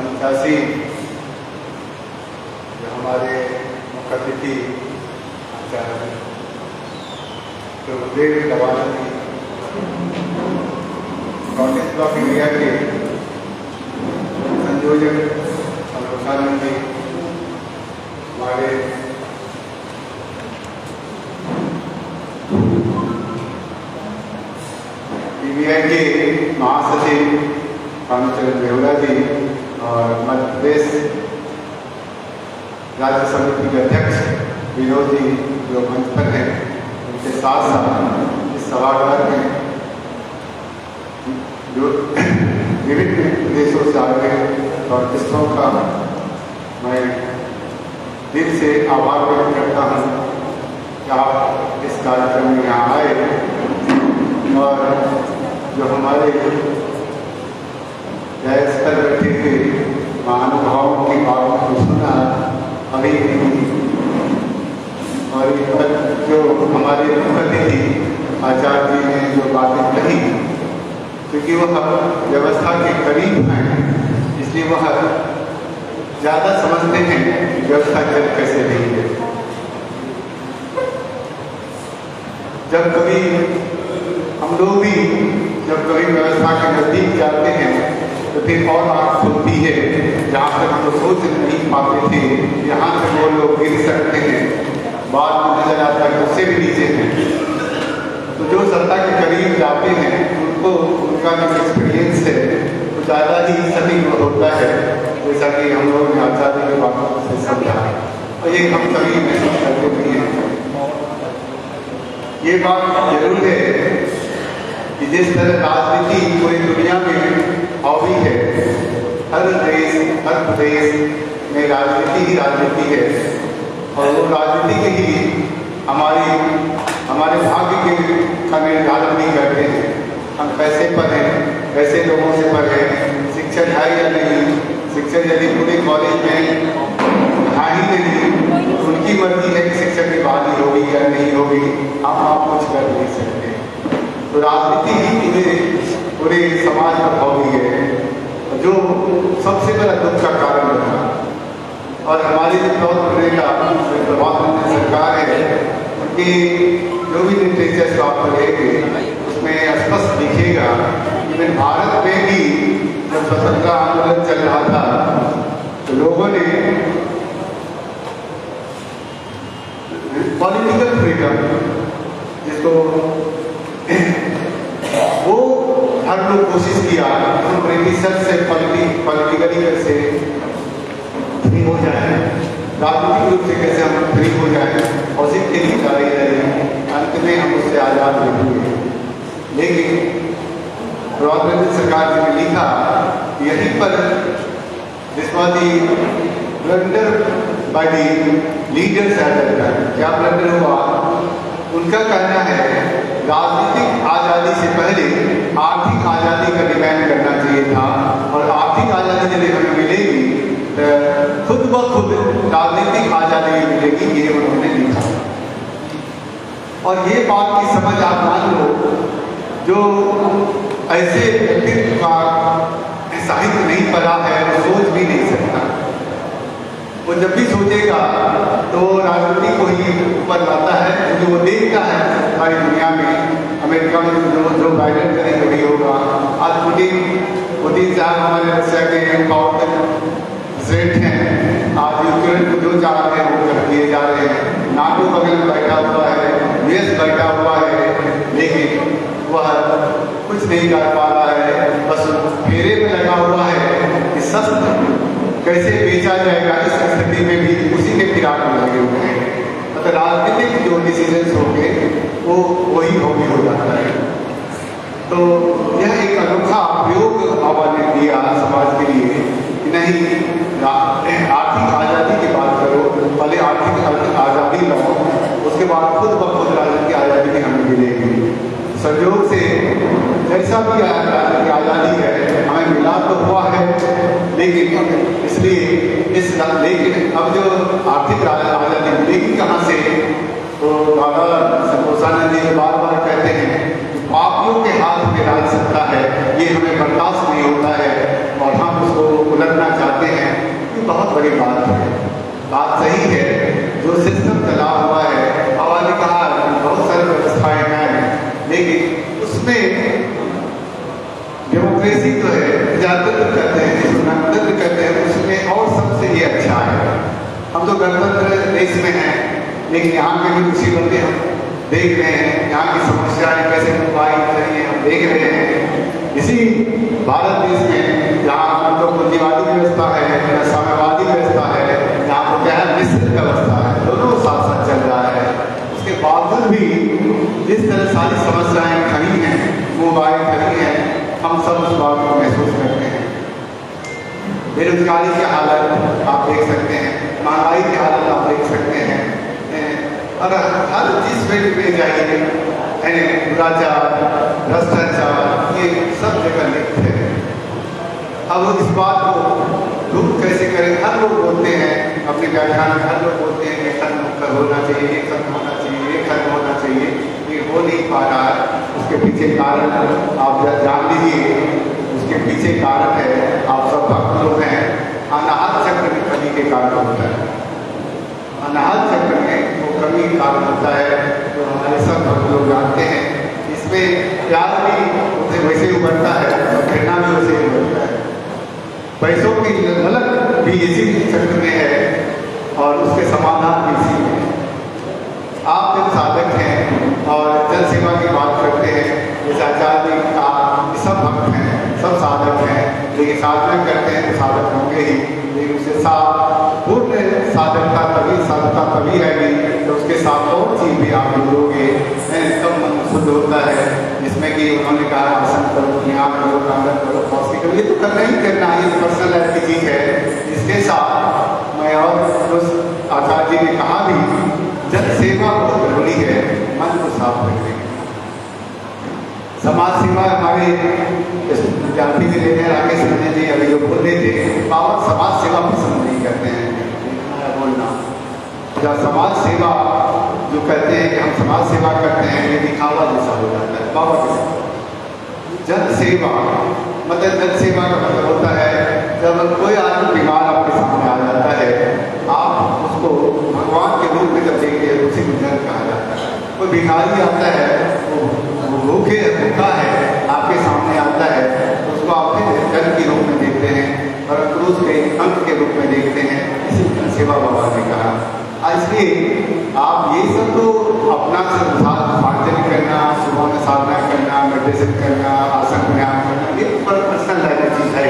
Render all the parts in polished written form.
मंचासी जो हमारे मुख्य अतिथि आचार्य प्रभुदेव दवानंद जी, नॉर्थ ब्लॉक इंडिया के संयोजक अनुसानंद जी, हमारे पीबीआई के महासचिव रामचंद्र देवड़ा जी और मध्य प्रदेश राज्य समिति के अध्यक्ष विनोद जी जो मंच पर हैं, उनके साथ साथ इस सभागार में जो विभिन्न प्रदेशों से आए हुए आर्टिस्टों का मैं दिल से आभार व्यक्त करता हूँ कि आप इस कार्यक्रम में यहाँ आए और जो हमारे गैस पर बैठे हुए महानुभावों की बातों को सुना अभी और जो हमारे अतिथि आचार्य जी ने जो बातें कही, क्योंकि वह व्यवस्था के करीब हैं इसलिए वह ज़्यादा समझते हैं कि व्यवस्था चल कैसे रही है। जब कभी हम लोग भी जब कभी व्यवस्था के नज़दीक जाते हैं तो फिर और आँख खुलती है, जहाँ तक हम लोग सोच नहीं पाते थे यहाँ से वो लोग गिर सकते हैं, बाद में नजर आता है उससे भी नीचे हैं। तो जो सत्ता के करीब जाते हैं उनको उनका जो एक्सपीरियंस है वो ज़्यादा ही सटीक होता है, जैसा कि हम लोग ने आचार्य की बातों से समझा और ये हम सभी महसूस करते भी हैं। ये बात जरूर है कि जिस तरह राजनीति पूरी दुनिया में हावी है, हर देश हर प्रदेश में राजनीति ही राजनीति है और वो राजनीति के ही हमारे भाग्य के का निर्धारण नहीं करते हैं। हम कैसे पढ़ें, कैसे लोगों से पढ़ें, शिक्षण है या नहीं, शिक्षण यदि पूरे कॉलेज में है ही नहीं, उनकी मर्जी है कि शिक्षक की बहाली होगी या नहीं होगी, आप कुछ कर नहीं सकते। तो राजनीति ही पूरे समाज पर हावी है जो सबसे बड़ा दुख का कारण बना। और हमारी जो प्रदेश का प्रधानमंत्री सरकार है उनकी जो भी लिटरेचर आप पढ़ेंगे उसमें स्पष्ट दिखेगा कि भारत में भी जब स्वतंत्रता आंदोलन चल रहा था तो लोगों ने पॉलिटिकल फ्रीडम जिसको वो हर लोग कोशिश किया हम ब्रिटिशर से पॉलिटिकली कैसे फ्री हो जाए, राजनीतिक रूप से कैसे हम फ्री हो जाए और उसके लिए लड़ाई लड़ी, अंत में हम उससे आज़ाद हुए। लेकिन प्रधानमंत्री सरकार जी ने लिखा यहीं पर this was the blunder by the leaders at that time. क्या ब्लंडर हुआ? उनका कहना है राजनीतिक आज़ादी से पहले आर्थिक आज़ादी का डिमांड करना चाहिए था और आर्थिक आज़ादी यदि हमें मिलेगी तो खुद ब खुद राजनीतिक आज़ादी मिलेगी, ये उन्होंने लिखा। और ये बात की समझ आप मान लो जो ऐसे व्यक्तित्व का साहित्य नहीं पढ़ा है वो सोच भी नहीं सकता। वो जब भी सोचेगा तो राजनीति को ही ऊपर लाता है, क्योंकि वो देखता है हमारी दुनिया में अमेरिका में जो बाइडेन करेंगे वही होगा। आज पुतिन साहब हमारे रशिया के पावरफुल प्रेसिडेंट हैं, आज यूक्रेन को जो चाह रहे हैं वो कर दिए जा रहे हैं। नाटो बगल में बैठा हुआ है, यूएस बैठा हुआ है, लेकिन वह कुछ नहीं कर पा रहा है, बस फेरे में लगा हुआ है कि शस्त्र कैसे बेचा जाएगा इस स्थिति में भी उसी के फिराक में लगे हुए हैं। मतलब राजनीतिक जो डिसीजन होंगे वो वही हो जाता है। तो यह एक अनोखा प्रयोग बाबा ने दिया समाज के लिए कि नहीं आर्थिक आज़ादी की बात करो, पहले आर्थिक आज़ादी लाओ, उसके बाद खुद ब खुद राजनीतिक आज़ादी भी हमें मिलेगी। संयोग से जैसा भी आज़ादी है हमें मिला तो हुआ है, लेकिन लेकिन अब जो आर्थिक आज़ादी मिलेगी कहाँ से? तो बाबा संतोषानंद जी बार बार कहते हैं कि पापियों के हाथ में राज सत्ता है, ये हमें बर्दाश्त नहीं होता है और हम उसको उलटना चाहते लेकिन यहाँ के भी मुसीबतें हम देख रहे हैं, यहाँ की समस्याएं कैसे मुंबई रही हैं हम देख रहे हैं। इसी भारत देश में जहाँ हम लोग पूंजीवादी व्यवस्था है या साम्यवादी व्यवस्था है, जहाँ पर क्या है मिश्रित व्यवस्था है, दोनों साथ साथ चल रहा है, उसके बावजूद भी जिस तरह सारी समस्याएं खड़ी हैं, मुंबई खड़ी हैं, हम सब उस बात को महसूस करते हैं। बेरोजगारी की हालत आप देख सकते हैं, महंगाई की हालत आप देख सकते हैं, और हर चीज में जाइए दुराचार, भ्रष्टाचार, ये सब जगह लिप्त है। अब इस बात को दूर कैसे करें? हर लोग बोलते हैं अपने व्याख्यान में, हर लोग बोलते हैं कि खत्म होना चाहिए, ये खत्म होना चाहिए, ये खत्म होना चाहिए, ये हो नहीं पा रहा है। उसके पीछे कारण आप जान लीजिए, उसके पीछे कारण है आप सब भक्त लोग हैं, अनाहत चक्र में कमी के कारण होता है। अनाहत चक्र में वो कमी कारण होता है जो हमारे सब भक्त लोग जानते हैं। इसमें प्यार भी उसे वैसे उभरता है और घृणा भी वैसे उभरता है। पैसों की ललक भी इसी चक्र में है और उसके समाधान भी इसी में। आप जब साधक हैं और जन सेवा की बात करते हैं, जैसे आचार्य जी का सब भक्त हैं, सब साधक हैं, लेकिन साधना करते हैं तो साधक होंगे ही, लेकिन उसके साथ पूर्ण साधकता तभी आएगी तो उसके साथ और चीज भी आप जोड़ोगे, तब मन शुद्ध होता है। जिसमें कि उन्होंने कहा आसन करो, ध्यान करो, कांगन करो, फौसी करो, ये तो करना ही करना है, ये पर्सनल लाइफ की चीज है। इसके साथ मैं और उस आचार्य जी ने कहा भी जन सेवा बहुत जरूरी है, मन को साफ रखने। समाज सेवा हमारे विद्यार्थी भी लेते हैं, राकेश रंजन जी अभी जो बोल रहे थे, बाबा समाज सेवा पसंद नहीं करते हैं बोलना। या समाज सेवा जो कहते हैं कि हम समाज सेवा करते हैं, ये दिखावा जैसा हो जाता है। बाबा के जन सेवा मतलब जन सेवा का मतलब होता है जब कोई आदमी बीमार आपके सामने आ जाता है, आप उसको भगवान के रूप में जब देखते हैं, उसी को जन कहा जाता है। कोई भिखारी आता है, वो भूखा है, आपके सामने आता है, तो उसको आप जन के रूप में देखते हैं और क्रूस के अंक के रूप में देखते हैं। इसी जन सेवा बाबा ने कहा। इसलिए आप ये सब तो अपना साधन करना, सुबह में साधना करना, मेडिटेशन करना, आसन प्रणाम करना, ये पर्सनल लाइफ की चीज है,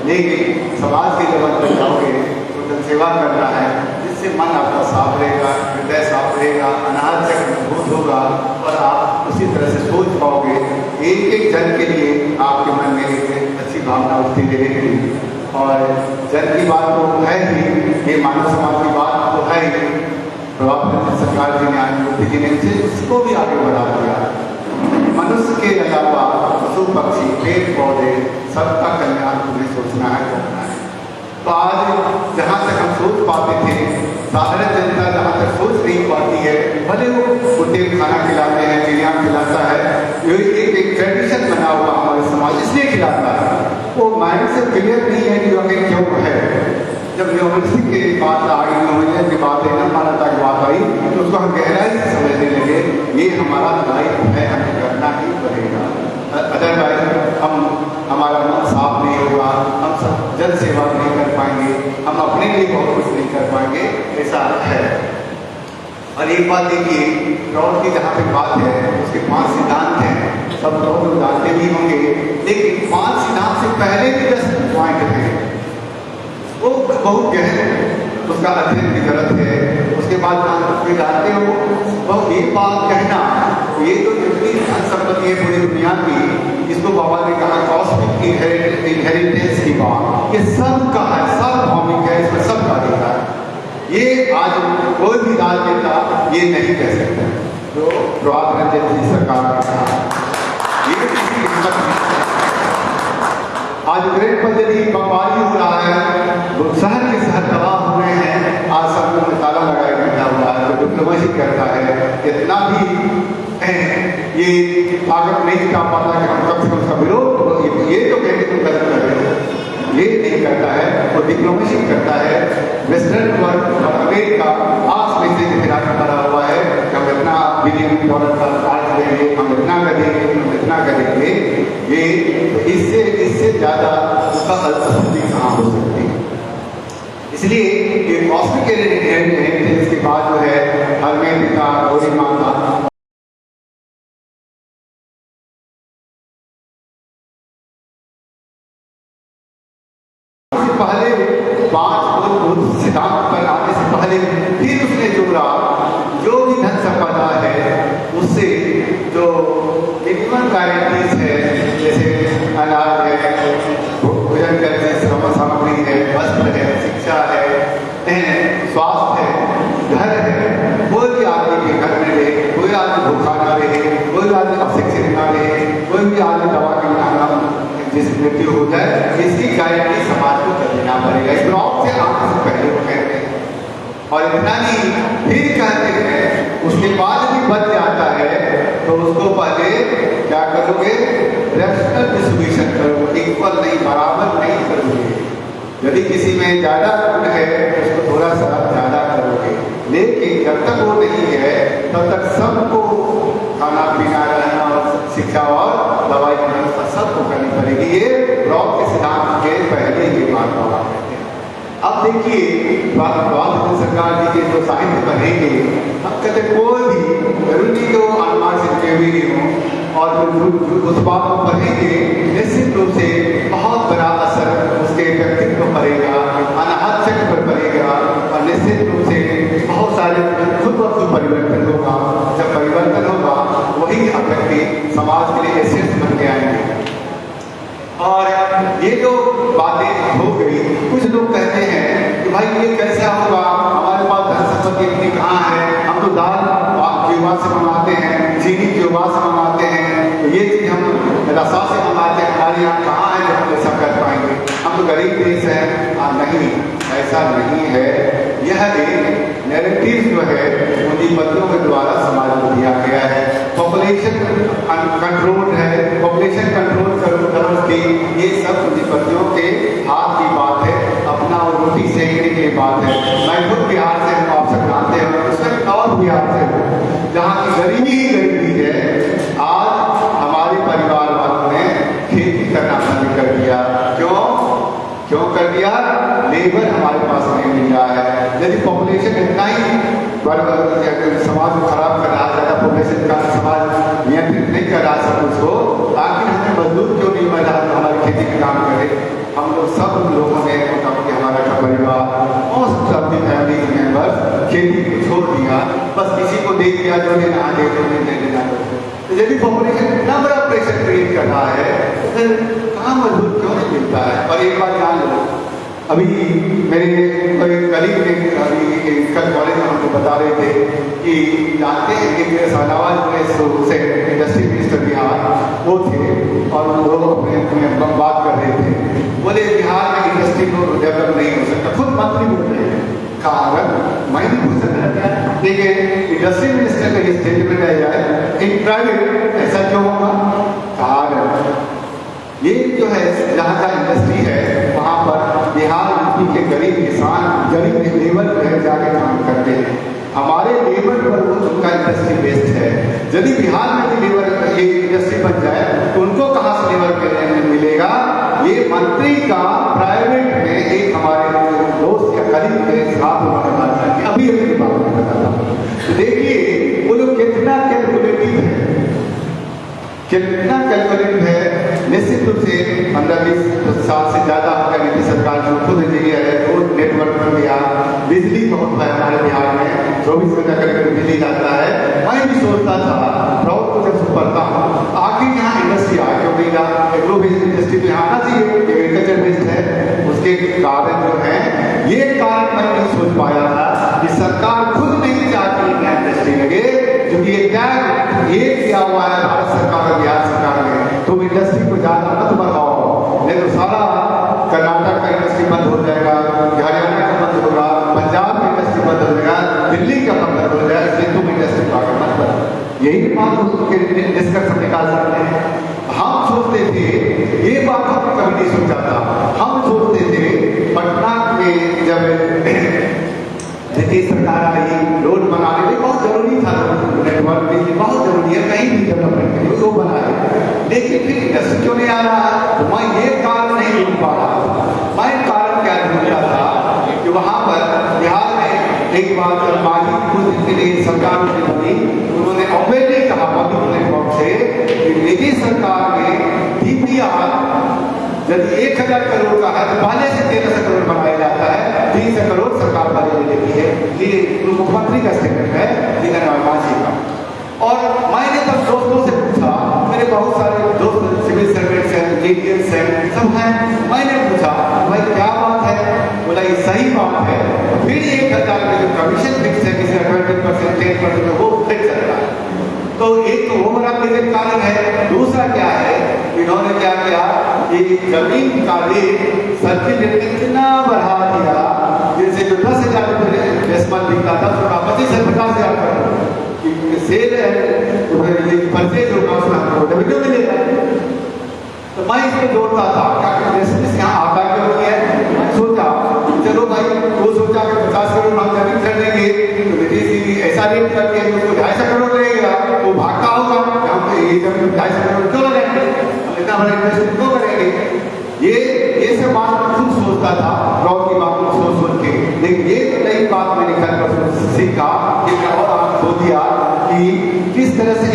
लेकिन समाज के जब अंदर जाओगे तो जन सेवा करना है, जिससे मन आपका साफ रहेगा, हृदय साफ रहेगा, अनाहत चक्र मजबूत होगा और आप उसी तरह से सोच पाओगे। एक एक जन के लिए आपके मन में एक अच्छी भावना उठती रहेगी। और जन की बात तो है ही, ये मानव समाज की बात तो है ही। प्रभाव सरकार जी ने, न्यायमूर्ति जी ने उसको भी आगे बढ़ा दिया। मनुष्य के अलावा पशु पक्षी, पेड़ पौधे, सबका कल्याण तुम्हें सोचना है, करना है। तो आज जहाँ तक हम सोच पाते थे, साधारण जनता जहाँ तक सोच नहीं पाती है, भले वो कुत्ते खाना खिलाते हैं, चिड़िया खिलाता है, ये एक ट्रेडिशन बना हुआ हमारे समाज इसलिए खिलाता है, वो माइंड से क्लियर नहीं है कि आखिर क्यों है। जब न्यूमर्सी की बात आई, न्यूमर्सी की बात है, मानवता की बात आई, तो उसको हम गहराई से समझने लगे, ये हमारा दायित्व है, हमें करना ही पड़ेगा। अदरवाइज हमारा मन साफ नहीं होगा, हम सब जन सेवा नहीं कर पाएंगे, हम अपने लिए बहुत कुछ नहीं कर पाएंगे, ऐसा है। और एक बात देखिए, रॉड की जहाँ पे बात है, उसके 5 सिद्धांत हैं, सब लोग जानते भी होंगे, लेकिन 5 सिद्धांत से पहले भी 10 पॉइंट थे, वो बहुत गहन उसका अध्ययन की जरूरत है। उसके बाद आप जानते हो, बहुत ये बात कहना, ये तो जितनी धन संपत्ति है पूरी दुनिया की, इसको बाबा ने कहा कॉस्मिक इनहेरिटेंस की बात, ये सब का है, सब भौमिक है, इसमें सब का देता है। ये आज कोई भी दान देता ये नहीं कह सकता, जो प्रभात रंजन जी सरकार ने कहा, ये किसी हिम्मत नहीं। आज ग्रेट पद्धति बमबारी हो रहा है, शहर के शहर तबाह हो रहे हैं, आज सब लोग ताला लगाए बैठा हुआ है, जो डिप्लोमेसी करता है, इतना भी है ये ताकत नहीं दिखा पाता कि हम कब से उसका विरोध, ये तो कहते तुम गलत कर रहे हो, ये नहीं करता है, वो डिप्लोमेसी करता है। वेस्टर्न वर्ल्ड और अमेरिका आज में से खिलाफ खड़ा हुआ है कि हम इतना $1 बिलियन का चार्ज देंगे, हम इतना करेंगे, हम इतना करेंगे, ये इससे ज़्यादा उसका अल्पस्थिति कहाँ हो सकती है। इसलिए ये कॉस्मिक हेरिटेज के बाद जो है हमें पिता गौरी माता पहले 5 मूलभूत सिद्धांत पर आने से पहले फिर उसने जोड़ा जो भी धन संपदा है उससे जो मिनिमम गारंटीज है, जैसे अनाज है, भोजन करने श्रम सामग्री है, वस्त्र है, शिक्षा है, स्वास्थ्य है, घर है, कोई भी आदमी के घर में रहे, कोई आदमी भूखा ना रहे, कोई भी आदमी अशिक्षित ना रहे, कोई भी आदमी दवा के बिना जिस मृत्यु हो जाए, इसकी गारंटी समाज को कर देना पड़ेगा। इस ब्लॉक से आने से पहले वो कहते हैं, और इतना नहीं फिर कहते हैं उसके बाद भी बच जाता है तो उसको पहले क्या करोगे, रैशनल डिस्ट्रीब्यूशन करोगे, इक्वल नहीं, बराबर नहीं करोगे। यदि किसी में ज्यादा गुण है उसको थोड़ा सा ज्यादा करोगे, लेकिन जब तक वो नहीं है तब तक सबको खाना पीना, रहना और शिक्षा और दवाई की व्यवस्था सबको करनी पड़ेगी। ये ब्लॉक के सिद्धांत के पहले ही बात हुआ करते हैं। अब देखिए सरकार जी के जो साहित्य पढ़ेंगे, हम कहते कोई भी जरूरी तो अनुमान से भी नहीं हो, और उस बात को पढ़ेंगे निश्चित रूप से बहुत बड़ा असर उसके व्यक्तित्व पर पड़ेगा, अनाहत चक्र पर पड़ेगा, और निश्चित रूप से बहुत सारे खुद ब खुद परिवर्तन होगा। जब परिवर्तन होगा वही व्यक्ति समाज के लिए एसेट बन के आएंगे। और ये जो बातें हो गई, कुछ लोग कहते हैं कि भाई ये कैसा होगा, हमारे पास धन संपत्ति इतनी कहाँ है, हम तो दाल क्यूबा से मंगाते हैं, चीनी क्यूबा से मंगाते हैं, तो ये चीज हम रसा से मंगाते हैं, हमारे यहाँ कहाँ है जो हम ऐसा कर पाएंगे, हम तो गरीब देश है। नहीं, ऐसा नहीं है। यह एक नैरेटिव जो है पूंजीपतियों के द्वारा समाज को दिया गया है। पॉपुलेशन कंट्रोल है, पॉपुलेशन कंट्रोल करो की ये सब पूंजीपतियों के हाथ की बात है, अपना और रोटी सेकने की बात है। मैं खुद बिहार से, आप सब जानते हो, उसमें और बिहार से जहाँ की गरीबी ही गरीबी है। आज हमारे परिवार वालों ने खेती करना बंद कर दिया। क्यों कर दिया? लेबर हमारे पास नहीं मिल रहा है। यदि पॉपुलेशन इतना ही समाज को खराब कर रहा, ज्यादा पॉपुलेशन का समाज नियंत्रित नहीं कर रहा सब कुछ को, आखिर हमें मजदूर क्यों नहीं मिल रहा हमारी खेती का काम करे? हम लोग सब लोगों ने हमारा का परिवार most of the family members खेती को छोड़ दिया, बस किसी को दे दिया जो लेना दे दो, नहीं देना। तो यदि पॉपुलेशन इतना बड़ा प्रेशर क्रिएट कर रहा है तो फिर कहाँ मजदूर क्यों नहीं मिलता है? और एक बात जान लो, अभी मेरे कोई कलीग ने अभी कल कॉलेज में हमको बता रहे थे कि जानते हैं कि सालावाज से इंडस्ट्री मिनिस्टर बिहार वो थे, और वो अपने बात कर रहे थे, बोले बिहार में इंडस्ट्री को डेवलप नहीं हो सकता। खुद मंत्री बोल रहे हैं, कारण मैं नहीं पूछ सकता, देखिए इंडस्ट्री मिनिस्टर का ये स्टेटमेंट आ जाए इन प्राइवेट, ऐसा क्यों होगा? कारण ये जो है जहाँ जहाँ इंडस्ट्री है वहाँ पर बिहार यूपी के गरीब किसान, गरीब लेबर रह जाके काम करते हैं। हमारे लेबर पर उनका इंडस्ट्री बेस्ड है। यदि बिहार में भी लेबर ये इंडस्ट्री बन जाए तो उनको कहाँ से लेबर मिलेगा? ये मंत्री का प्राइवेट में एक हमारे दोस्त या करीब के साथ उन्होंने बात की, अभी की बात मैं बताता हूँ। तो देखिए वो लोग कितना कैलकुलेटिव है, कितना कैलकुलेटिव है। निश्चित रूप से 15-20 साल से ज्यादा होगा नीति सरकार जो खुद इंजीनियर है, वो नेटवर्क पर दिया, बिजली बहुत है हमारे बिहार में, 24 घंटा करके बिजली जाता है। मैं भी सोचता था, प्राउड को जब पढ़ता हूँ, आखिर यहाँ इंडस्ट्री आ क्यों नहीं रहा? एग्रो बेस्ड इंडस्ट्री तो यहाँ आना चाहिए, एग्रीकल्चर बेस्ड है। उसके कारण जो है, ये कारण मैं नहीं सोच पाया था कि सरकार खुद नहीं चाहती इंडस्ट्री लगे, क्योंकि ये टैग ये किया हुआ है भारत सरकार और बिहार सरकार ने, तुम इंडस्ट्री को ज्यादा मत बढ़ाओ, नहीं तो सारा कर्नाटक का इंडस्ट्री बंद हो जाएगा, हरियाणा का बंद होगा, पंजाब का इंडस्ट्री बंद हो जाएगा, दिल्ली का बंद हो जाएगा, इसलिए तुम इंडस्ट्री को आगे मत बढ़ाओ। यही बात उसके डिस्कशन निकाल सकते हैं। हम सोचते थे, ये बात हम कभी नहीं सोचा था। हम सोचते थे पटना में जब नीतीश सरकार आई, रोड बनाने में बहुत जरूरी था, नेटवर्क भी बहुत जरूरी है, कहीं भी डेवलपमेंट के लिए वो बनाए, लेकिन फिर इंडस्ट्री क्यों नहीं आ रहा? तो मैं ये कारण नहीं ढूंढ पा रहा। मैं कारण क्या ढूंढ रहा था कि वहाँ सरकार जो बनी उन्होंने ओपनली कहा पब्लिक प्लेटफॉर्म से कि मेरी सरकार ने डीपीआर यदि 1000 करोड़ का है तो पहले से 1300 करोड़ बनाया जाता है, 300 करोड़ सरकार वाले ले लेती है। ये मुख्यमंत्री का स्टेटमेंट है जिन्हें का। और मैंने तब दोस्तों से पूछा, मेरे बहुत सारे दोस्त सिविल सर्वेंट्स हैं, इंजीनियर्स हैं, सब हैं, मैंने पूछा भाई क्या बात है? बोला ये सही बात है। फिर 1000 का जो कमीशन फिक्स है किसी 20%, 10% वो फिक्स रहता है। तो एक तो वो बड़ा मेजर कारण है। दूसरा क्या है, इन्होंने क्या किया, ये जमीन का रेट सर्टिफिकेट इतना बढ़ा दिया जिनसे जो 10,000 रुपये डेसिमल बिकता था उसका 25,000 50,000 सेल है, तो फिर ये परचेज होगा उसका रेवेन्यू मिलेगा। तो मैं इस पर जोड़ता था क्या यहाँ आता क्यों नहीं है। मैं सोचा चलो भाई, वो सोचा कि 50 करोड़ हम जमीन खरीदेंगे तो विदेशी ऐसा रेट करके उसको 250 करोड़ लगेगा, वो भागता होगा हम ये जमीन 250 करोड़ क्यों लगाएंगे, इतना बड़ा इन्वेस्टमेंट क्यों करेंगे। ये सब बात खुद सोचता था, रॉ की बात को सोच के। लेकिन ये नई बात मैंने घर पर सीखा और आप खो दिया कि किस तरह से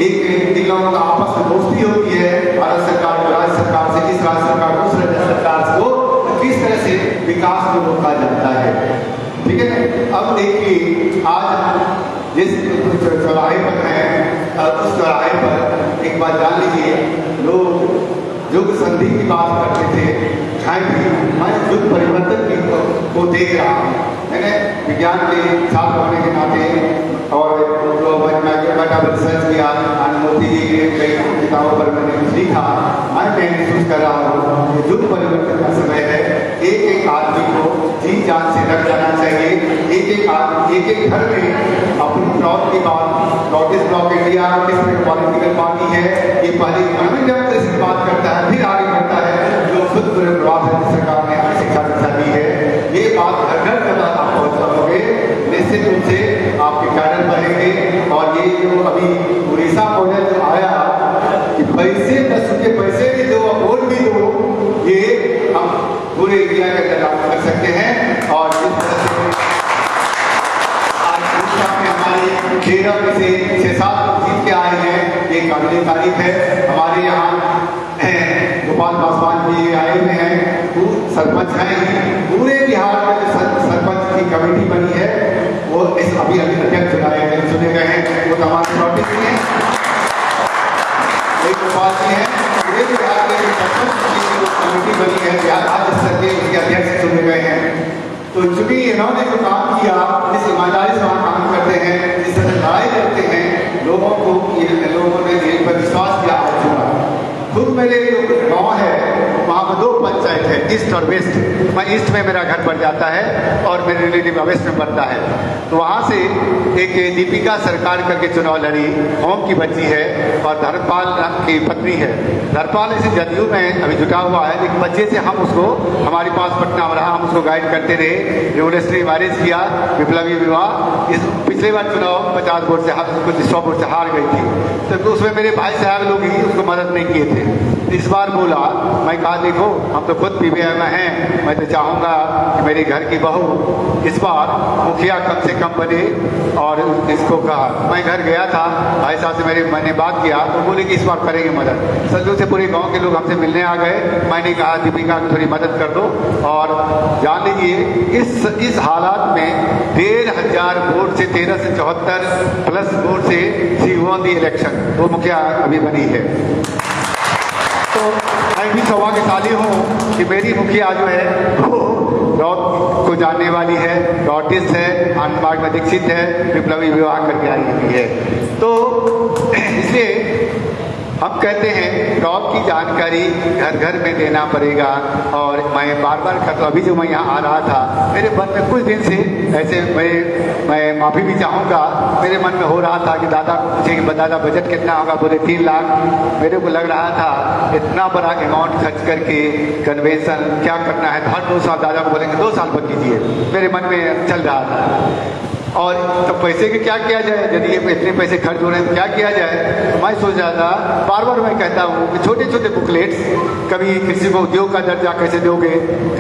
एक लोगों का आपस में दोस्ती होती है, भारत सरकार को राज्य सरकार से, इस राज्य सरकार को उस राज्य सरकार को किस तरह से विकास को रोका जाता है। ठीक है, अब देखिए आज जिस चौराहे पर है उस चौराहे पर एक बात जान लीजिए, लोग युग संधि की बात करते थे, मैं युग परिवर्तन को देख रहा हूँ। मैंने विज्ञान के छात्र होने के नाते और रिसर्च किया, मोदी जी के कई किताबों पर मैंने कुछ लिखा, मैं महसूस कर रहा हूँ कि युग परिवर्तन का समय है। एक आदमी को जी जान से रख जाना चाहिए। एक घर में अपनी ब्लॉक की बात, नॉर्थ ईस्ट ब्लॉक इंडिया किस तरह पॉलिटिकल पार्टी है, ये पहले इकोनॉमिक डेवलपमेंट की बात करता है, फिर आगे बढ़ता है जो खुद सरकार ने हमें शिक्षा दी है। ये बात घर घर तक आप पहुँच पाओगे, निश्चित रूप से आपके कैडर बढ़ेंगे। और ये जो अभी उड़ीसा मॉडल जो आया कि पैसे 10 रुपये पैसे भी दो, वोट भी दो, ये हम पूरे इंडिया के अंदर लागू कर सकते हैं। और जिस तरह से आज उड़ीसा में हमारी 13 में से 6-7 लोग जीत के आए हैं, ये काबिल तारीफ है। हमारे यहाँ गोपाल पासवान जी आए हुए हैं, सरपंच हैं। पूरे बिहार में जो सरपंच की कमेटी बनी है वो इस अभी अध्यक्ष चुने गए हैं, वो तमाम नोटिस हैं, एक गोपाल जी हैं। पूरे बिहार में जो सरपंच की कमेटी बनी है बिहार राज्य स्तर के, उसके अध्यक्ष चुने गए हैं। तो चूंकि इन्होंने जो काम किया, जिस ईमानदारी से वहाँ काम करते हैं, जिस तरह लड़ाई करते हैं, लोगों ने इन पर विश्वास किया आज चुना। खुद मेरे जो गाँव है वहाँ पर 2 पंचायत है, ईस्ट और वेस्ट। मैं ईस्ट में मेरा घर पड़ जाता है और मेरे रिलेटिव वेस्ट में पड़ता है। तो वहाँ से एक दीपिका सरकार करके चुनाव लड़ी, होम की बच्ची है और धर्मपाल की पत्नी है। धर्मपाल इसे जदयू में अभी जुटा हुआ है, लेकिन बच्चे से हम उसको हमारे पास पटना में रहा, हम उसको गाइड करते रहे, रेवोल्यूशनरी मैरिज किया, विप्लवी विवाह। इस पिछले बार चुनाव 50 वोट से कुछ 100 वोट से हार गई थी, तो उसमें मेरे भाई साहब लोग ही उसको मदद नहीं किए थे। इस बार बोला, मैं कहा देखो हम तो खुद पीवीआई में हैं, मैं तो चाहूँगा कि मेरे घर की बहू इस बार मुखिया कम से कम बने। और इसको कहा, मैं घर गया था, भाई साहब से मैंने बात किया तो बोले कि इस बार करेंगे मदद। सचमुच से पूरे गांव के लोग हमसे मिलने आ गए। मैंने कहा दीपिका की थोड़ी मदद कर दो। और जान लीजिए इस हालात में 1,500 वोट से 13 से 74 प्लस वोट से शी वॉन द इलेक्शन, वो मुखिया अभी बनी है। तो मैं भी सौभाग्यशाली हूँ कि मेरी मुखिया जो है वो रॉक को जानने वाली है, आर्टिस्ट है, आनंदबाग में दीक्षित है, विप्लवी विवाह करके आई हुई है। तो इसलिए हम कहते हैं रॉक की जानकारी घर घर में देना पड़ेगा। और मैं बार बार कहता, अभी जो मैं यहाँ आ रहा था मेरे मन में कुछ दिन से ऐसे मैं माफ़ी भी चाहूँगा, मेरे मन में हो रहा था कि दादा को पूछे कि दादा बजट कितना होगा, बोले 3 लाख। मेरे को लग रहा था इतना बड़ा अमाउंट खर्च करके कन्वेंशन क्या करना है, हर 2 साल दादा को बोलेंगे 2 साल पर कीजिए, मेरे मन में चल रहा था। और तो पैसे के क्या किया जाए, यदि ये इतने पैसे खर्च हो रहे हैं तो क्या किया जाए। तो मैं सोच रहा था, बार बार मैं कहता हूँ कि छोटे छोटे बुकलेट्स, कभी किसी को उद्योग का दर्जा कैसे दोगे,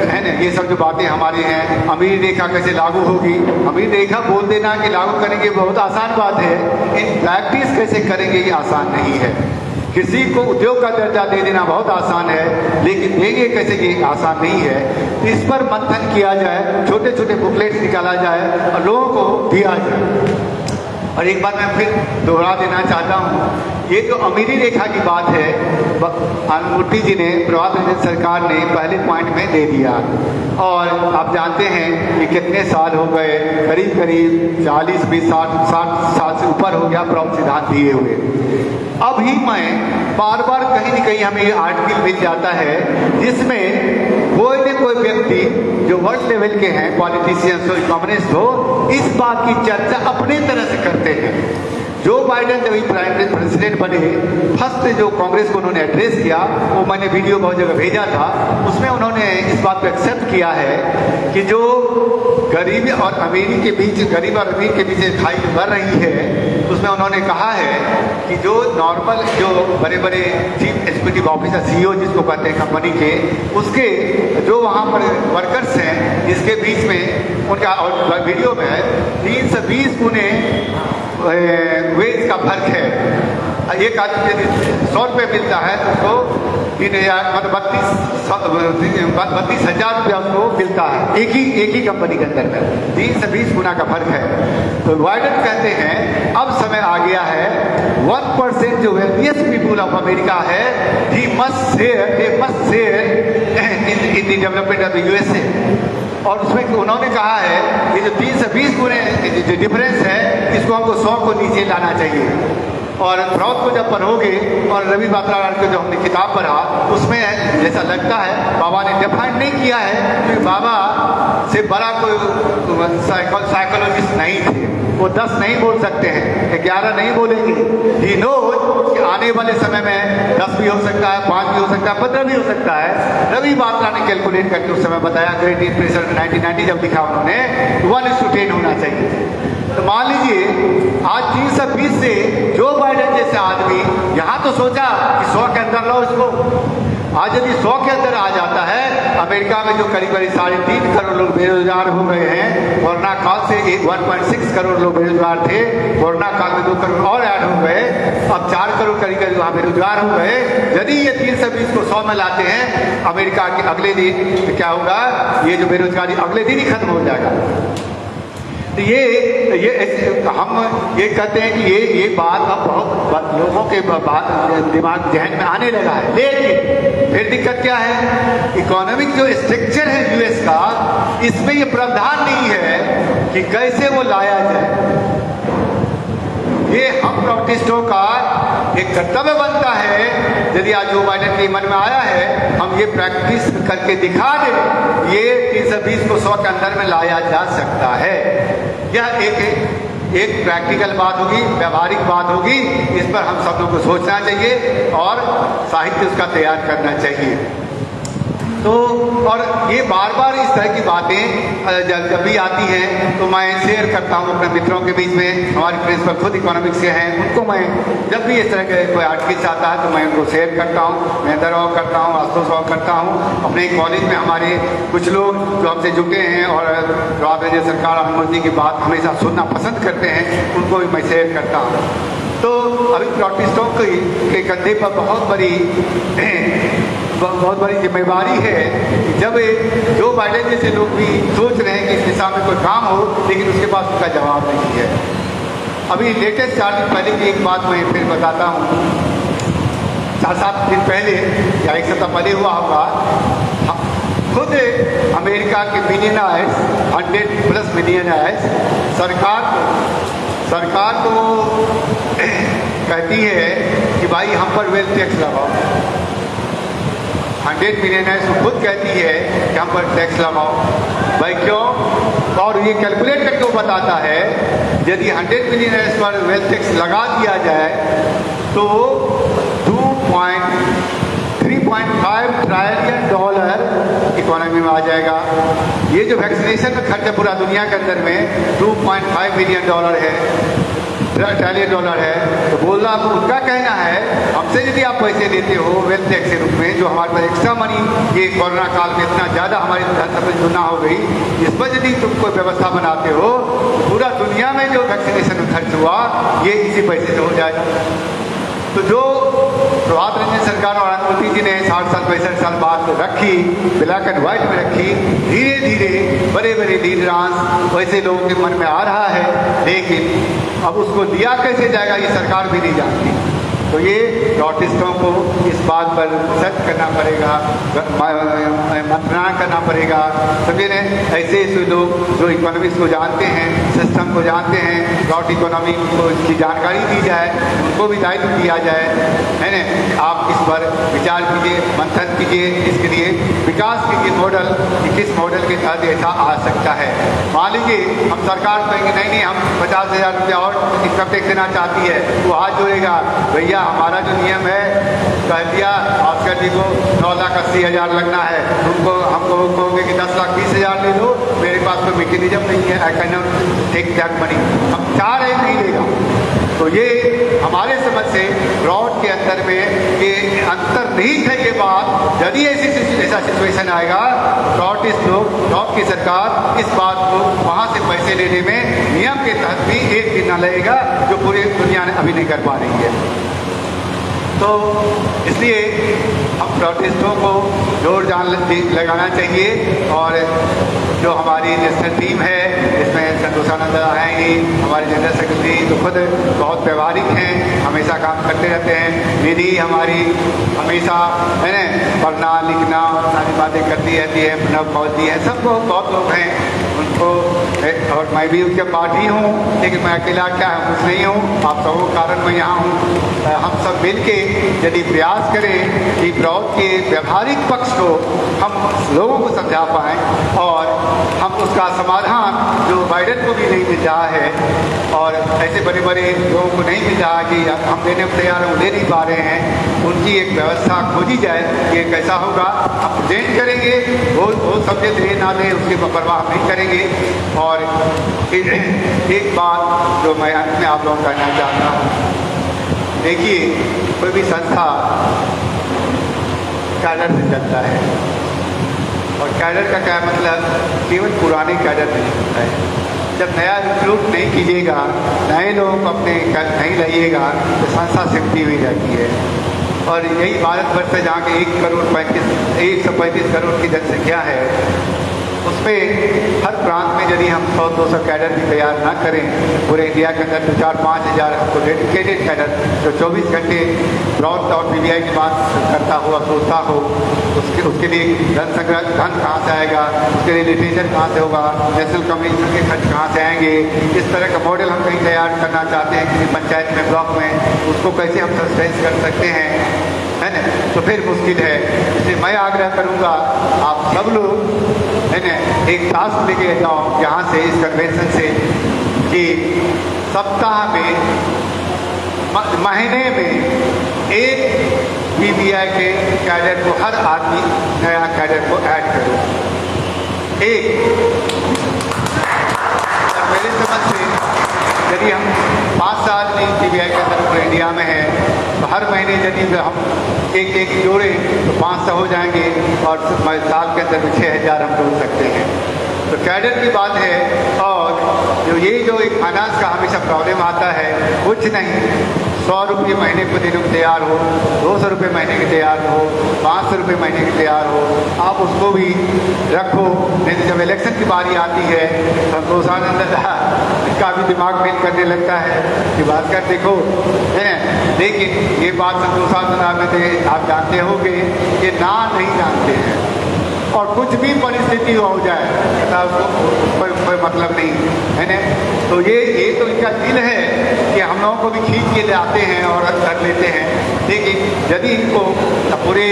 है ना, ये सब जो बातें हमारी हैं, अमीर रेखा कैसे लागू होगी। अमीर रेखा बोल देना कि लागू करेंगे बहुत आसान बात है, इन प्रैक्टिस कैसे करेंगे ये आसान नहीं है। किसी को उद्योग का दर्जा दे देना बहुत आसान है, लेकिन देंगे कैसे ये आसान नहीं है। इस पर मंथन किया जाए, छोटे छोटे बुकलेट्स निकाला जाए और लोगों को दिया जाए। और एक बात मैं फिर दोहरा देना चाहता हूँ, ये जो अमीरी रेखा की बात है, मूर्ति जी ने, प्रभात रंजन सरकार ने पहले पॉइंट में दे दिया। और आप जानते हैं कि कितने साल हो गए, करीब करीब 40, 20, 60 साल से ऊपर हो गया प्रॉप सिद्धांत दिए हुए। अभी मैं बार बार कहीं न कहीं हमें ये आर्टिकल मिल जाता है जिसमें कोई न कोई व्यक्ति जो वर्ल्ड लेवल के हैं, पॉलिटिशियंस हो, इकोनॉमिस्ट हो, इस बात की चर्चा अपने तरह से करते हैं। जो बाइडेन जब प्राइम प्रेसिडेंट बने, फर्स्ट जो कांग्रेस को उन्होंने एड्रेस किया, वो मैंने वीडियो बहुत जगह भेजा था, उसमें उन्होंने इस बात को एक्सेप्ट किया है कि जो गरीबी और अमीरी के बीच, गरीब और अमीर के बीच खाई बढ़ रही है, उसमें उन्होंने कहा है कि जो नॉर्मल, जो बड़े बड़े चीफ एग्जीक्यूटिव ऑफिसर, सीईओ जिसको कहते हैं कंपनी के, उसके जो वहाँ पर वर्कर्स हैं, इसके बीच में उनका, और वीडियो में 320 गुने वेज का फर्क है। एक आदमी यदि 100 रुपये मिलता है तो उसको 3,000 मतलब 32,000 रुपया उसको मिलता है, एक ही कंपनी के अंदर में 320 गुना का फर्क है। तो बाइडेन कहते हैं अब समय आ गया है, 1% जो वेल्थिएस्ट पीपुल ऑफ अमेरिका है, he must share in the development of the USA। और उसमें उन्होंने कहा है कि जो 320 गुने जो डिफरेंस है, इसको हमको 100 को नीचे लाना चाहिए। और फ्रॉड को जब पढ़ोगे, और रवि बात्रा को जो हमने किताब पढ़ा, उसमें जैसा लगता है बाबा ने डिफाइन नहीं किया है, क्योंकि बाबा से बड़ा कोई साइकोलॉजिस्ट नहीं थे। वो 10 नहीं बोल सकते हैं, 11 नहीं बोलेंगे। ही नो कि आने वाले समय में 10 भी हो सकता है, 5 भी हो सकता है, 15 भी हो सकता है। रवि बात्रा ने कैलकुलेट करके उस समय बताया, ग्रेट डिप्रेशन 1990 जब लिखा उन्होंने, 1:10 होना चाहिए। तो मान लीजिए आज 320 से जो बाइडेन जैसे आदमी, यहाँ तो सोचा कि 100 के अंदर लो इसको, आज यदि 100 के अंदर आ जाता है, अमेरिका में जो करीब करीब 3.5 करोड़ लोग बेरोजगार हो गए हैं, कोरोना काल से 1.6 करोड़ लोग बेरोजगार थे, कोरोना काल में 2 करोड़ और ऐड हो गए, अब 4 करोड़ करीब करीब वहाँ बेरोजगार हो गए। यदि ये 320 को 100 में लाते हैं, अमेरिका के अगले दिन तो क्या होगा, ये जो बेरोजगारी अगले दिन ही खत्म हो जाएगा। तो ये हम ये कहते हैं कि ये बात अब बहुत लोगों के दिमाग जहन में आने लगा है। लेकिन फिर दिक्कत क्या है, इकोनॉमिक जो स्ट्रक्चर है यूएस का, इसमें ये प्रावधान नहीं है कि कैसे वो लाया जाए। ये हम प्रॉपर्टिस्टों का एक कर्तव्य बनता है, यदि आज जो बाइडेन के मन में आया है, हम ये प्रैक्टिस करके दिखा दें, ये 320 को 100 के अंदर में लाया जा सकता है। यह एक प्रैक्टिकल बात होगी, व्यवहारिक बात होगी, इस पर हम सब लोग को सोचना चाहिए और साहित्य उसका तैयार करना चाहिए। तो और ये बार बार इस तरह की बातें जब भी आती हैं तो मैं शेयर करता हूँ अपने मित्रों के बीच में। हमारे प्रिंसिपल खुद इकोनॉमिक्स से हैं, उनको मैं जब भी इस तरह के कोई आर्टिकल्स आता है तो मैं उनको शेयर करता हूँ, मैं दरवाव करता हूँ, आस्तोष करता हूँ। अपने कॉलेज में हमारे कुछ लोग जो हमसे जुटे हैं और राज्य सरकार अनुमति की बात हमेशा सुनना पसंद करते हैं, उनको भी मैं शेयर करता हूँ। तो अभी प्रॉपर्टिस्टों के कंधे पर बहुत बड़ी जिम्मेवारी है कि जब जो बाइडेन जैसे लोग भी सोच रहे हैं कि इस दिशा में कोई काम हो, लेकिन उसके पास उसका जवाब नहीं है। अभी लेटेस्ट 4 दिन पहले की एक बात मैं फिर बताता हूँ। 4-7 दिन पहले या एक सप्ताह पहले हुआ होगा, खुद अमेरिका के मिलियनर्स, 100+ मिलियनर्स सरकार को कहती है कि भाई हम पर वेल्थ टैक्स लगाओ। 100 मिलियनर्स खुद कहती है कि हम पर टैक्स लगाओ। भाई क्यों? और ये कैलकुलेट करके वो बताता है यदि 100 मिलियनर्स पर वेल्थ टैक्स लगा दिया जाए तो 3.5 ट्रिलियन डॉलर इकोनॉमी में आ जाएगा। ये जो वैक्सीनेशन में खर्च है पूरा दुनिया के अंदर में $2.5 बिलियन है, $1 ट्रिलियन है। तो बोलना उनका कहना है हमसे यदि आप पैसे लेते हो वेल्थ टैक्स के रूप में, जो हमारे पास एक्स्ट्रा मनी ये कोरोना काल में इतना ज़्यादा हमारी धन हो गई, इस पर यदि तुम कोई व्यवस्था बनाते हो तो पूरा दुनिया में जो वैक्सीनेशन में खर्च हुआ ये इसी पैसे से हो जाएगा। तो जो प्रभात रंजन सरकार और अनुमति जी ने 60 साल 65 साल बाद रखी, ब्लैक एंड व्हाइट में रखी, धीरे धीरे बड़े बड़े लीडरांस वैसे लोगों के मन में आ रहा है, लेकिन अब उसको दिया कैसे जाएगा ये सरकार भी नहीं जानती। तो ये नॉर्थिस्टों को इस बात पर सर्च करना पड़ेगा, मंथन करना पड़ेगा। समझे ने ऐसे ऐसे लोग जो इकोनॉमिक्स को जानते हैं, सिस्टम को जानते हैं, नॉर्थ इकोनॉमी को इसकी जानकारी दी जाए, उनको भी दायित्व दिया जाए, है ना। आप इस पर विचार कीजिए, मंथन कीजिए, इसके लिए विकास कीजिए मॉडल कि किस मॉडल के तहत ऐसा आ सकता है। मान लीजिए हम सरकार कहेंगे नहीं हम 50,000 रुपया और इनकम टैक्स देना चाहती है, वो हाथ जोड़ेगा, भैया हमारा जो नियम है कह दिया ऑस्कर जी को 9,80,000 लगना है, तुमको हमको कहोगे कि 10,20,000 ले लो, मेरे पास कोई मैकेनिज्म नहीं है, I can not take that money, हम चाह रहे नहीं देगा। तो ये हमारे समझ से ब्रॉड के अंदर में ये अंतर्निहित है। ये बात यदि ऐसा सिचुएशन आएगा, नॉर्थ लोग नॉर्थ की सरकार इस बात को वहाँ से पैसे लेने में नियम के तहत भी एक दिन न लगेगा, जो पूरी दुनिया ने अभी नहीं कर पा रही है। तो इसलिए हम प्रोटेस्टों को जोर जान लगाना चाहिए। और जो हमारी नेशनल टीम है इसमें संतोषानंद आएंगी, हमारे जनरल सेक्रेटरी तो खुद बहुत व्यवहारिक हैं, हमेशा काम करते रहते हैं। निधि हमारी हमेशा है न पढ़ना लिखना और सारी बातें करती रहती है, प्रणव फौजी है, सब बहुत लोग हैं उनको, और मैं भी उनके पार्टी हूँ, लेकिन मैं अकेला क्या कुछ नहीं हूँ, आप सबों कारण मैं यहाँ हूँ। हम सब मिल के यदि प्रयास करें कि ब्रॉड के व्यवहारिक पक्ष को हम लोगों को समझा पाएँ और हम उसका समाधान जो बाइडेन को भी नहीं मिल रहा है और ऐसे बड़े बड़े लोगों को नहीं मिल रहा कि हम देने को तैयार हैं, ले नहीं पा रहे हैं, उनकी एक व्यवस्था खोजी जाए। ये कैसा होगा हम प्रेजेंट करेंगे, वो सब्जेक्ट दे ना दे उसकी परवाह हम नहीं करेंगे। और एक बात जो मैं अंत में आप लोगों को कहना चाहता हूँ, देखिए कोई भी संस्था कैडर से चलता है, और कैडर का क्या मतलब, केवल पुराने कैडर नहीं होता है। जब नया रिक्रूट नहीं कीजिएगा, नए लोगों को अपने नहीं लाइएगा तो संस्था सिमटी हुई रहती है। और यही भारतवर्ष है जहाँ के 135 करोड़ की जनसंख्या है, उसमें हर प्रांत में यदि हम 100-200 कैडर भी तैयार ना करें, पूरे इंडिया के अंदर 4-5 हज़ार हमको डेडिकेटेड कैडर जो 24 घंटे ब्रॉड और पीबीआई की बात करता हो, सोचता हो, उसके लिए धन कहाँ से आएगा, उसके लिए लिटरेचर कहाँ से होगा, नेशनल कम्युनिकेशन के खर्च कहाँ से आएंगे। इस तरह का मॉडल हम कहीं तैयार करना चाहते हैं किसी पंचायत में, ब्लॉक में, उसको कैसे हम सस्टेन कर सकते हैं, है ना, तो फिर मुश्किल है। इसलिए मैं आग्रह करूँगा आप सब लोग है ना एक टास्क लेके जाओ यहाँ से, इस कन्वेंशन से, कि सप्ताह में महीने में एक पीबीआई के कैडर को, हर आदमी नया कैडर को ऐड करो। मेरे समझ से यदि हम 5 साल में पीबीआई के अंदर पूरे इंडिया में है तो हर महीने यदि हम एक जोड़े तो 500 हो जाएंगे, और साल के अंदर 6,000 हम जोड़ सकते हैं। तो कैडर की बात है। और जो ये जो एक फाइनेंस का हमेशा प्रॉब्लम आता है, कुछ नहीं, 100 रुपये महीने को देने को तैयार हो, 200 रुपये महीने के तैयार हो, 500 रुपये महीने के तैयार हो, आप उसको भी रखो। नहीं तो जब इलेक्शन की बारी आती है, संतोषानंद का भी दिमाग फेल करने लगता है कि बात कर देखो है। लेकिन ये बात संतोषानंद आप जानते होंगे, ये ना नहीं जानते हैं, और कुछ भी परिस्थिति हो जाए उसको कोई मतलब नहीं है ना। तो ये तो इनका दिल है कि हम लोगों को भी खींच के ले आते हैं और कर लेते हैं। लेकिन यदि इनको पूरे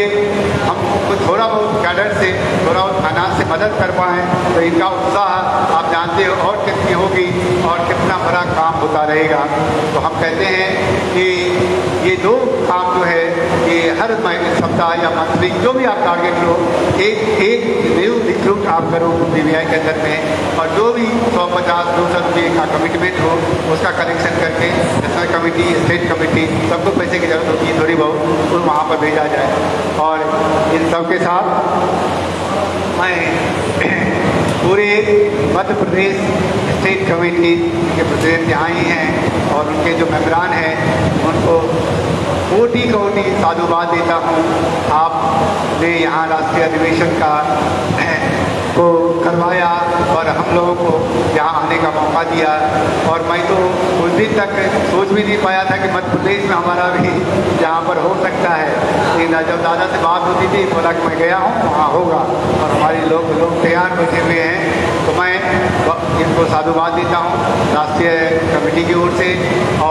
हम थोड़ा बहुत कैडर से, थोड़ा बहुत फाइनेंस से मदद कर पाएँ तो इनका उत्साह आप जानते हो और कितनी होगी और कितना बड़ा काम होता रहेगा। तो हम कहते हैं कि ये दो काम जो है ये हर महीने सप्ताह या मंथली जो भी आप टारगेट लो, एक न्यू रिक्रूट आप करो BVI के अंदर में, और जो भी 150-200 रुपये का कमिटमेंट हो उसका कलेक्शन करके नेशनल कमेटी, स्टेट कमेटी, सबको पैसे की जरूरत होती है थोड़ी बहुत, तो वहाँ पर भेजा जाए। और इन सब के साथ मैं पूरे मध्य प्रदेश स्टेट कमेटी के प्रेसिडेंट यहाँ ही हैं और उनके जो मेंबरान हैं उनको कोटि कोटि साधुवाद देता हूँ। आपने यहाँ राष्ट्रीय अधिवेशन का को करवाया और हम लोगों को यहाँ आने का मौका दिया, और मैं तो उस दिन तक सोच भी नहीं पाया था कि मध्य प्रदेश में हमारा भी यहाँ पर हो सकता है। लेकिन जब दादा से बात होती थी बोला कि मैं गया हूँ वहाँ होगा, और हमारे लोग तैयार बैठे हुए हैं। तो मैं इनको साधुवाद देता हूँ राष्ट्रीय कमेटी की ओर से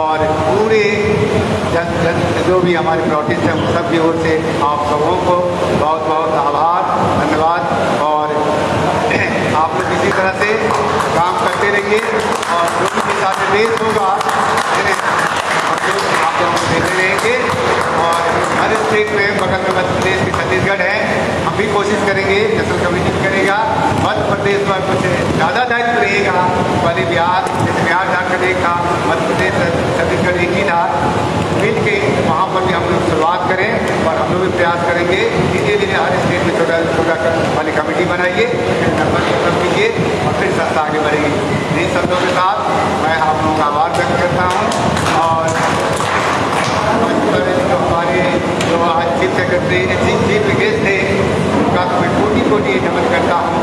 और पूरे जो भी हमारे प्रोटेस्ट हैं उन सब की ओर से आप सबों को बहुत बहुत आभार, धन्यवाद। और आप लोग इसी तरह से काम करते रहिए और जो भी दिशा निर्देश होगा आप लोग देते रहेंगे। और हर स्टेट में बगल में मध्य प्रदेश की छत्तीसगढ़ है, हम भी कोशिश करेंगे, नेशनल कमेटी भी करेगा। मध्य प्रदेश पर कुछ ज़्यादा दायित्व रहेगा, पहले बिहार, जैसे बिहार झारखंड एक था, मध्य प्रदेश छत्तीसगढ़ एक ही था, मिल के वहाँ पर भी हम लोग शुरुआत करें और हम लोग भी प्रयास करेंगे। धीरे धीरे हर स्टेट में छोटा वाली कमेटी बनाइए, फिर नंबर खत्म कीजिए और फिर संस्था आगे बढ़ेगी। इन शब्दों के साथ मैं आप लोगों का आभार व्यक्त करता हूँ। और जो हमारे जो आज चीफ सेक्रेटरी चीफ गेस्ट थे उनका तो मैं कोटि कोटि नमन करता हूँ।